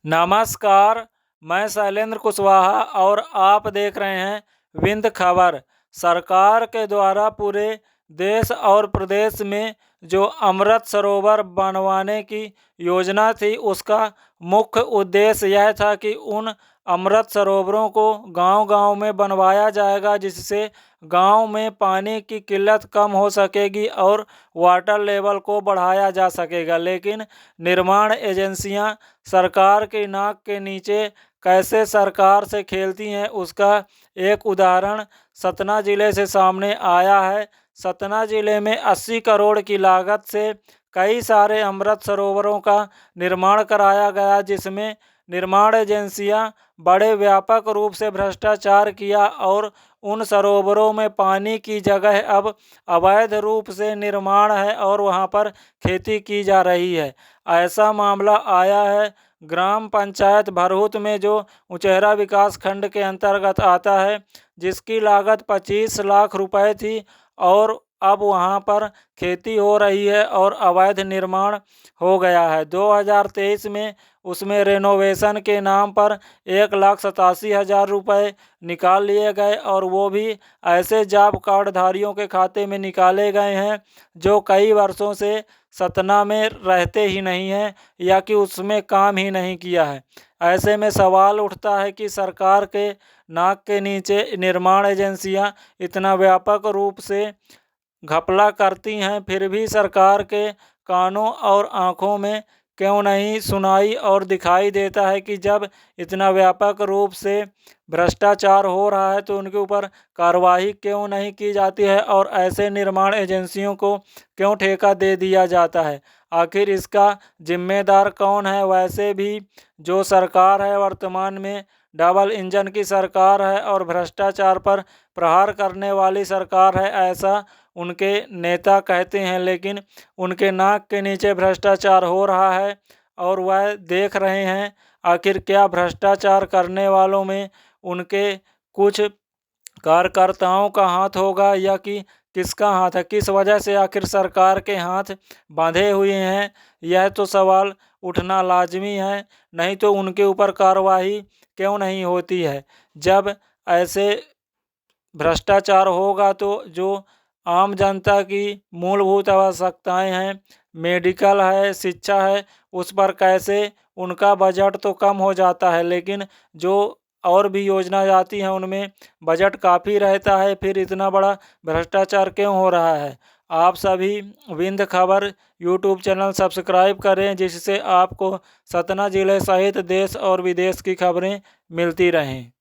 नमस्कार, मैं शैलेंद्र कुशवाहा और आप देख रहे हैं विंध्य खबर। सरकार के द्वारा पूरे देश और प्रदेश में जो अमृत सरोवर बनवाने की योजना थी, उसका मुख्य उद्देश्य यह था कि उन अमृत सरोवरों को गांव-गांव में बनवाया जाएगा, जिससे गांव में पानी की किल्लत कम हो सकेगी और वाटर लेवल को बढ़ाया जा सकेगा। लेकिन निर्माण एजेंसियां सरकार की नाक के नीचे कैसे सरकार से खेलती हैं, उसका एक उदाहरण सतना जिले से सामने आया है। सतना जिले में 80 करोड़ की लागत से कई सारे अमृत सरोवरों का निर्माण कराया गया, जिसमें निर्माण एजेंसियां बड़े व्यापक रूप से भ्रष्टाचार किया और उन सरोवरों में पानी की जगह अब अवैध रूप से निर्माण है और वहां पर खेती की जा रही है। ऐसा मामला आया है ग्राम पंचायत भरहुत में, जो उचेहरा विकास खंड के अंतर्गत आता है, जिसकी लागत 25 लाख रुपए थी और अब वहां पर खेती हो रही है और अवैध निर्माण हो गया है। 2023 में उसमें रेनोवेशन के नाम पर 1,87,000 रुपये निकाल लिए गए और वो भी ऐसे जॉब कार्डधारियों के खाते में निकाले गए हैं जो कई वर्षों से सतना में रहते ही नहीं हैं या कि उसमें काम ही नहीं किया है। ऐसे में सवाल उठता है कि सरकार के नाक के नीचे निर्माण एजेंसियां इतना व्यापक रूप से घपला करती हैं, फिर भी सरकार के कानों और आँखों में क्यों नहीं सुनाई और दिखाई देता है कि जब इतना व्यापक रूप से भ्रष्टाचार हो रहा है तो उनके ऊपर कार्रवाई क्यों नहीं की जाती है और ऐसे निर्माण एजेंसियों को क्यों ठेका दे दिया जाता है। आखिर इसका जिम्मेदार कौन है? वैसे भी जो सरकार है वर्तमान में डबल इंजन की सरकार है और भ्रष्टाचार पर प्रहार करने वाली सरकार है, ऐसा उनके नेता कहते हैं, लेकिन उनके नाक के नीचे भ्रष्टाचार हो रहा है और वह देख रहे हैं। आखिर क्या भ्रष्टाचार करने वालों में उनके कुछ कार्यकर्ताओं का हाथ होगा या कि किसका हाथ है? किस वजह से आखिर सरकार के हाथ बांधे हुए हैं, यह तो सवाल उठना लाजमी है। नहीं तो उनके ऊपर कार्रवाई क्यों नहीं होती है? जब ऐसे भ्रष्टाचार होगा तो जो आम जनता की मूलभूत आवश्यकताएं हैं, मेडिकल है, शिक्षा है, उस पर कैसे उनका बजट तो कम हो जाता है, लेकिन जो और भी योजना आती हैं उनमें बजट काफ़ी रहता है, फिर इतना बड़ा भ्रष्टाचार क्यों हो रहा है? आप सभी विंध्य खबर यूट्यूब चैनल सब्सक्राइब करें, जिससे आपको सतना जिले सहित देश और विदेश की खबरें मिलती रहें।